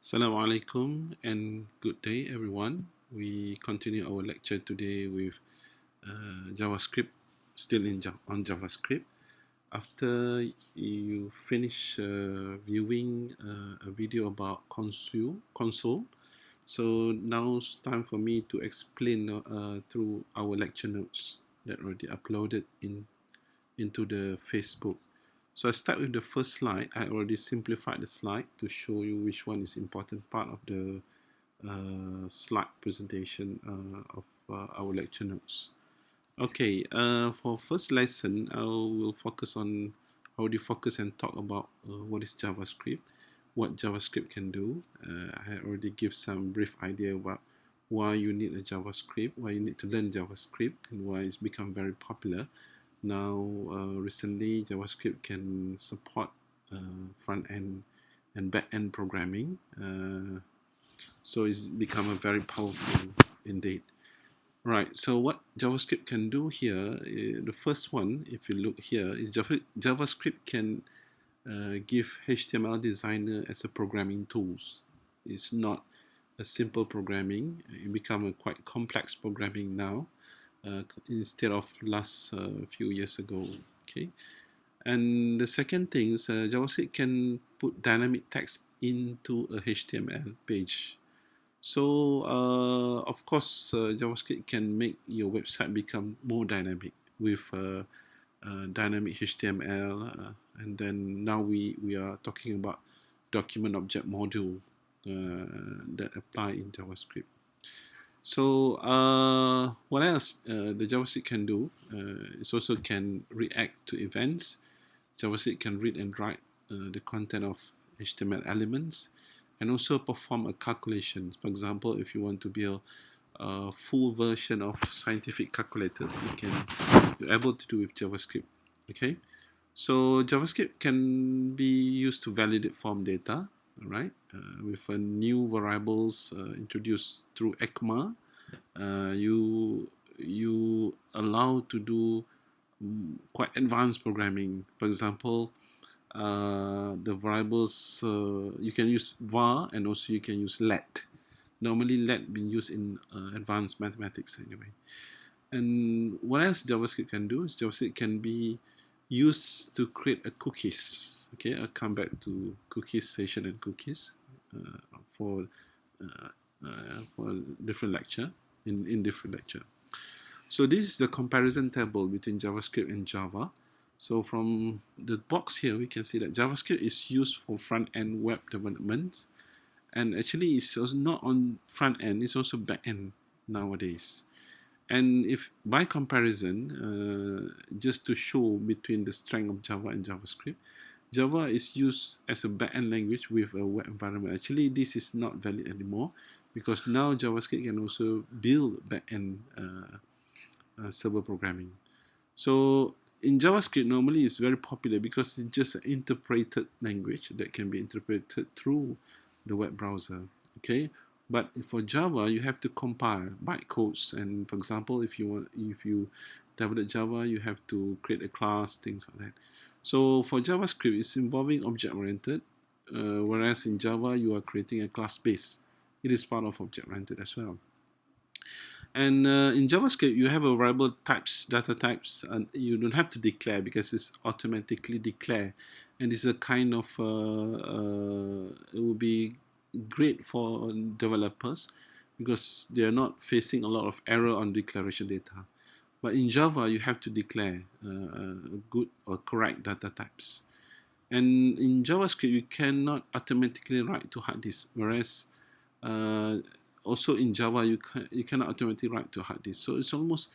Assalamu alaikum and good day everyone. We continue our lecture today with JavaScript, still on JavaScript. After you finish viewing a video about console, so now it's time for me to explain through our lecture notes that already uploaded into the Facebook. So I start with the first slide. I already simplified the slide to show you which one is important part of the slide presentation of our lecture notes. Okay, for first lesson, I will focus on already focus and talk about what is JavaScript, what JavaScript can do. I already give some brief idea about why you need a JavaScript, why you need to learn JavaScript, and why it's become very popular. Now, recently, JavaScript can support front end and back end programming. So it's become a very powerful indeed. Right, so what JavaScript can do here, the first one, if you look here, is JavaScript can give HTML designer as a programming tools. It's not a simple programming. It become a quite complex programming now instead of last few years ago. Okay, and the second thing is JavaScript can put dynamic text into a HTML page. So of course, JavaScript can make your website become more dynamic with dynamic HTML, and then now we are talking about document object module that apply in JavaScript. So what else the JavaScript can do? It also can react to events. JavaScript can read and write the content of HTML elements and also perform a calculation. For example, if you want to build a full version of scientific calculators, you're able to do with JavaScript. Okay, so JavaScript can be used to validate form data, all right, with new variables introduced through ECMA. You allow to do quite advanced programming. For example, the variables you can use var and also you can use let. Normally let being used in advanced mathematics anyway. And what else JavaScript can do is JavaScript can be used to create a cookies. Okay, I'll come back to cookies session and cookies for different lecture in different lecture. So this is the comparison table between JavaScript and Java. So from the box here, we can see that JavaScript is used for front-end web development. And actually, it's also not on front-end, it's also back-end nowadays. And if by comparison, just to show between the strength of Java and JavaScript, Java is used as a back-end language with a web environment. Actually, this is not valid anymore because now JavaScript can also build back-end server programming. So in JavaScript, normally it's very popular because it's just an interpreted language that can be interpreted through the web browser. Okay, but for Java, you have to compile bytecodes, and for example, if you develop Java, you have to create a class, things like that. So for JavaScript, it's involving object-oriented, whereas in Java, you are creating a class base. It is part of object-oriented as well. And in JavaScript, you have a variable types, data types, and you don't have to declare because it's automatically declared. And this is a kind of, it will be great for developers because they are not facing a lot of error on declaration data. But in Java, you have to declare good or correct data types. And in JavaScript, you cannot automatically write to hard disk, whereas also in Java, you cannot automatically write to hard disk. So it's almost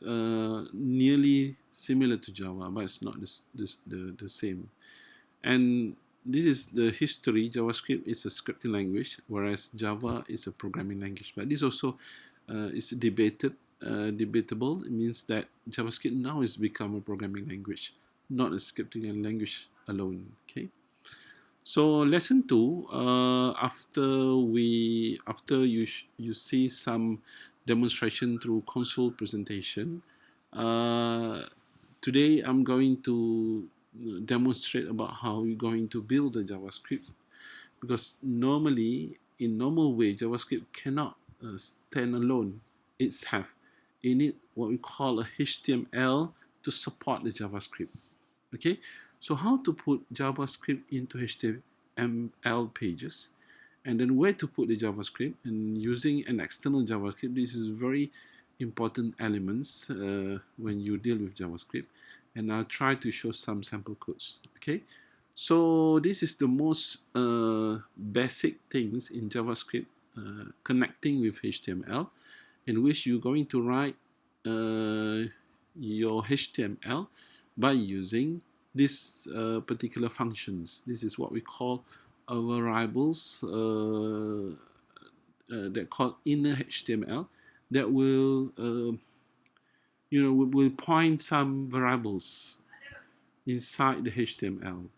nearly similar to Java, but it's not the same. And this is the history. JavaScript is a scripting language, whereas Java is a programming language. But this also is debatable. It means that JavaScript now has become a programming language, not a scripting language alone. Okay. So lesson 2, after you see some demonstration through console presentation, today I'm going to demonstrate about how you're going to build the JavaScript because normally in normal way JavaScript cannot stand alone itself. It need what we call a HTML to support the JavaScript. Okay, so how to put JavaScript into HTML pages, and then where to put the JavaScript, and using an external JavaScript. This is very important elements when you deal with JavaScript, and I'll try to show some sample codes. Okay, so this is the most basic things in JavaScript connecting with HTML, in which you're going to write your HTML by using these particular functions. This is what we call variables that called inner HTML, that will will point some variables inside the HTML.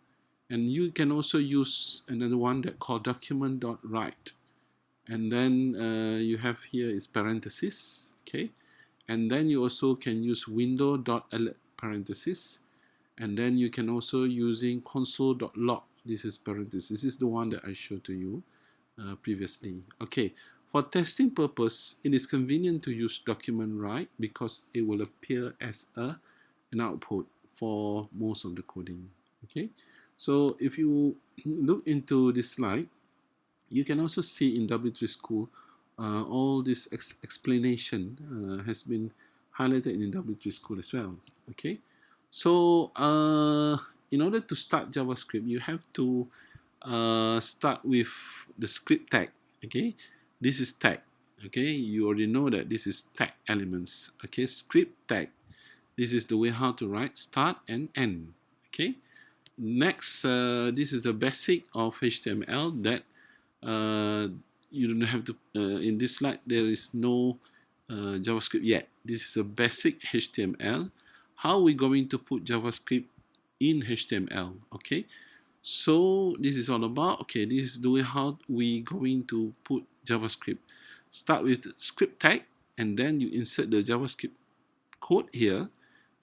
And you can also use another one that called document.write, and then you have here is parenthesis. Okay, and then you also can use window.alert parenthesis, and then you can also using console.log. This is parenthesis. This is the one that I showed to you previously. Okay, for testing purpose, it is convenient to use document write because it will appear as an output for most of the coding. Okay, so if you look into this slide, you can also see in W3 School all this explanation has been highlighted in W3 School as well. Okay, so in order to start JavaScript, you have to start with the script tag. Okay, this is tag. Okay, you already know that this is tag elements. Okay, script tag. This is the way how to write start and end. Okay, next, this is the basic of HTML that you don't have to. In this slide, there is no JavaScript yet. This is a basic HTML. How are we going to put JavaScript in HTML? Okay, so this is all about. Okay, this is the way how we going to put JavaScript. Start with the script tag, and then you insert the JavaScript code here.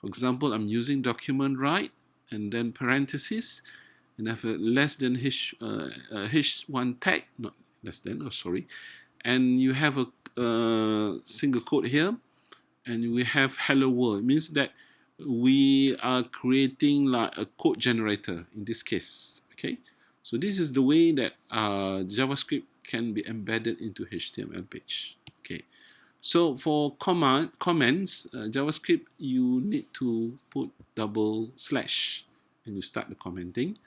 For example, I'm using document write, and then parenthesis, and I have a less than h1 tag, not less than, oh sorry, and you have a single quote here, and we have hello world. It means that we are creating like a code generator in this case. Okay, so this is the way that JavaScript can be embedded into HTML page. Okay, so for comments, JavaScript, you need to put double slash and you start the commenting,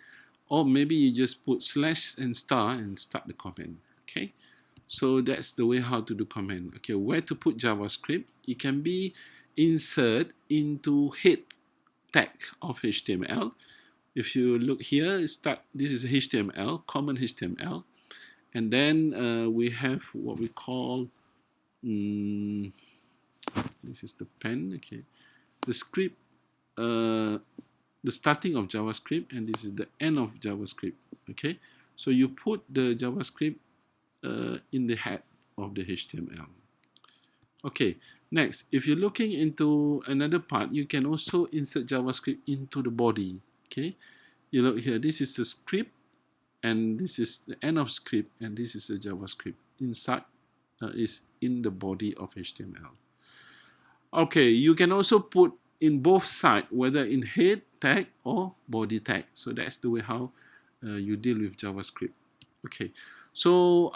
or maybe you just put slash and star and start the comment. Okay, so that's the way how to do comment. Okay, where to put JavaScript? It can be insert into head tag of HTML. If you look here, this is HTML, common HTML, and then we have what we call this is the pen. Okay, the script, the starting of JavaScript, and this is the end of JavaScript. Okay, so you put the JavaScript in the head of the HTML. Okay, next, if you're looking into another part, you can also insert JavaScript into the body. Okay, you look here, this is the script, and this is the end of script, and this is the JavaScript. Inside is in the body of HTML. Okay, you can also put in both sides, whether in head tag or body tag. So that's the way how you deal with JavaScript. Okay, so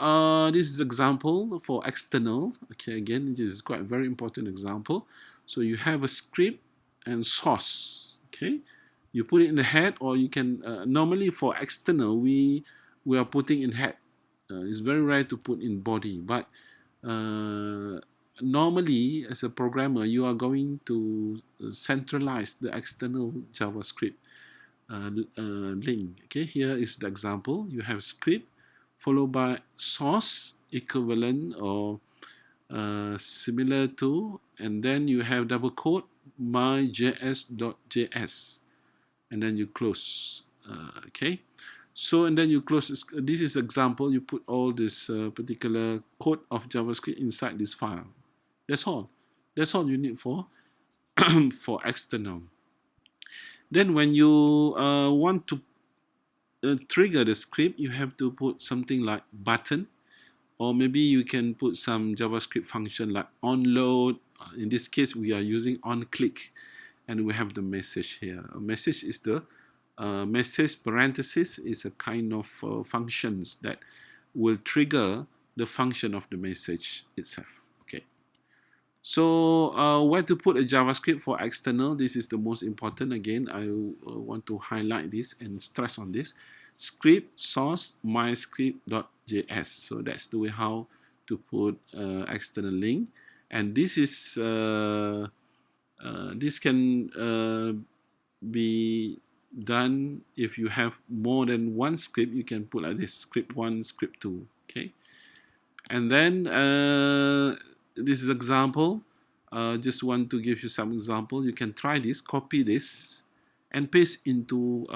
this is example for external. Okay, again, this is quite a very important example. So you have a script and source. Okay, you put it in the head, or you can normally for external we are putting in head. It's very rare to put in body, but normally as a programmer you are going to centralize the external JavaScript link. Okay, here is the example. You have script followed by source equivalent or similar to, and then you have double quote my.js.js, and then you close. Okay, so and then you close this is example. You put all this particular code of JavaScript inside this file. That's all you need for for external. Then when you want to trigger the script, you have to put something like button, or maybe you can put some JavaScript function like onload. In this case, we are using onClick, and we have the message here. A message is the message parenthesis is a kind of functions that will trigger the function of the message itself. Okay. So where to put a JavaScript for external? This is the most important. Again, I want to highlight this and stress on this. Script source myscript.js. So that's the way how to put external link. And this is this can be done if you have more than one script. You can put like this: script 1, script 2. Okay. And then this is example. Just want to give you some example. You can try this, copy this, and paste into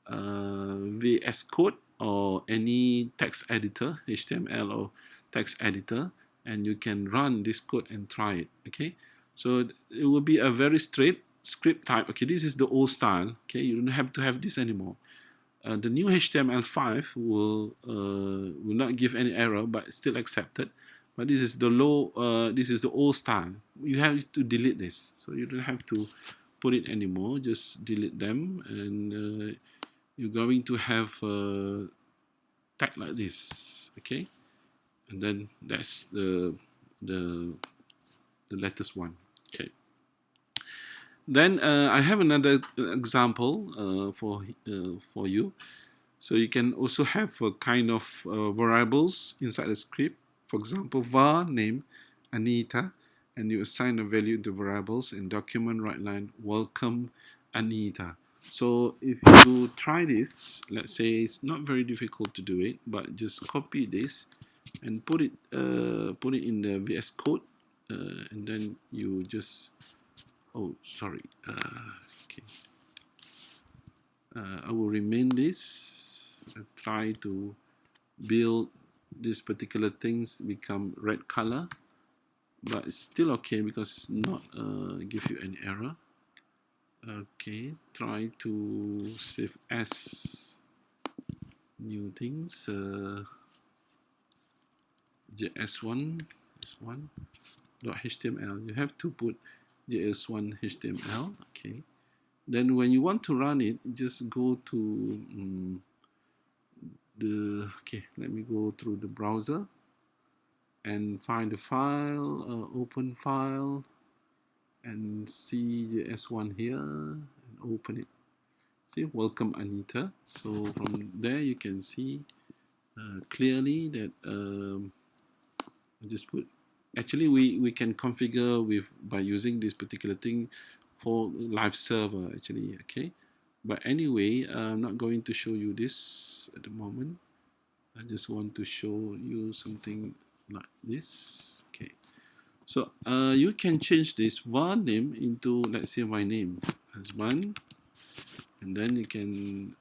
VS Code or any text editor, HTML or text editor, and you can run this code and try it. Okay, so it will be a very straight script type. Okay, this is the old style. Okay, you don't have to have this anymore. The new HTML5 will not give any error, but still accepted. But this is the this is the old style. You have to delete this, so you don't have to put it anymore. Just delete them, and you're going to have a tag like this. Okay, and then that's the latest one. Okay. Then I have another example for you. So you can also have a kind of variables inside the script. For example, var name Anita, and you assign a value to variables in document write line welcome Anita. So if you try this, let's say it's not very difficult to do it, but just copy this and put it in the VS Code, and then you just sorry. Okay. I will remain this and try to build these particular things become red color, but it's still okay because it's not give you any error. Okay, try to save as new things. JS1 .html. You have to put JS1 HTML. Okay. Then when you want to run it, just go to let me go through the browser and find the file, open file, and see JS1 here, and open it. See, welcome Anita. So from there you can see clearly that I just put. Actually, we can configure by using this particular thing for live server actually. Okay, but anyway, I'm not going to show you this at the moment. I just want to show you something like this. Okay, so you can change this var name into, let's say, my name husband, and then you can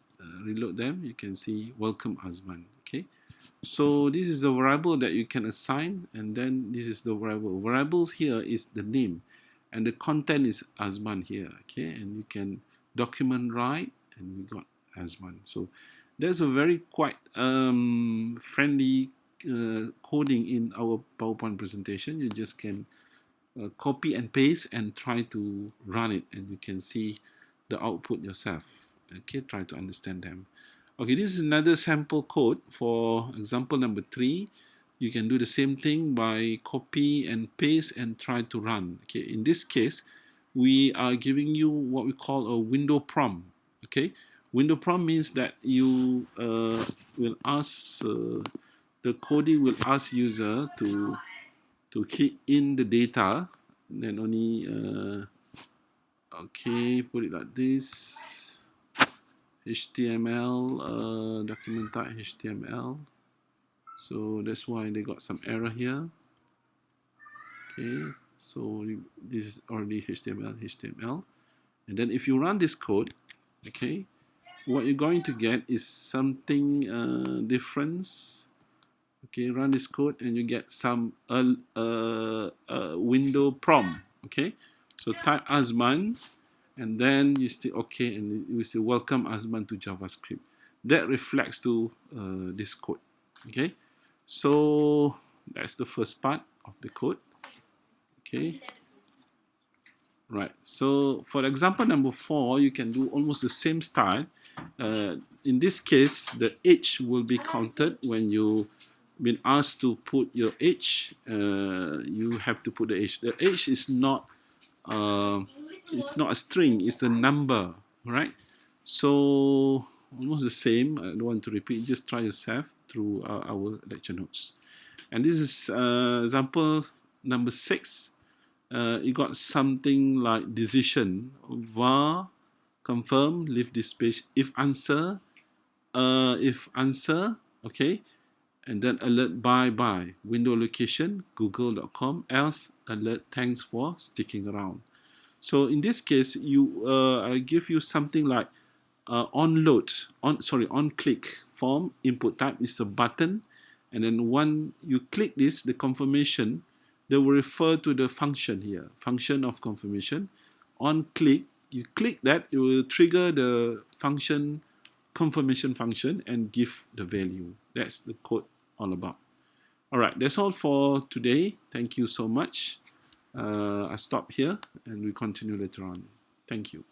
reload them. You can see welcome husband. Okay, so this is the variable that you can assign, and then this is the variables here is the name, and the content is husband here. Okay, and you can document write, and we got husband. So there's a very quite friendly coding in our PowerPoint presentation. You just can copy and paste and try to run it, and you can see the output yourself. Okay, try to understand them. Okay, this is another sample code for example number 3. You can do the same thing by copy and paste and try to run. Okay, in this case, we are giving you what we call a window prompt. Okay, window prompt means that you will ask the coding will ask user to key in the data, then only okay, put it like this. HTML, document type HTML. So that's why they got some error here. Okay, so this is already HTML. And then if you run this code, okay, what you're going to get is something difference. Okay, run this code and you get some window prompt. Okay, so type husband, and then you say okay, and you say welcome husband to JavaScript. That reflects to this code. Okay, so that's the first part of the code. Okay, right. So for example number 4, you can do almost the same style. In this case, the age will be counted when you been asked to put your age. You have to put the age. The age is not it's not a string, it's a number, right? So almost the same. I don't want to repeat, just try yourself through our lecture notes. And this is example number 6. You got something like decision, var confirm, leave this page, if answer, okay, and then alert by window location google.com, else alert thanks for sticking around. So in this case, I give you something like on click form input type is a button, and then when you click this, the confirmation, they will refer to the function here, function of confirmation. On click, you click that, it will trigger the function, confirmation function, and give the value. That's the code all about. All right, that's all for today. Thank you so much. I stop here and we continue later on. Thank you.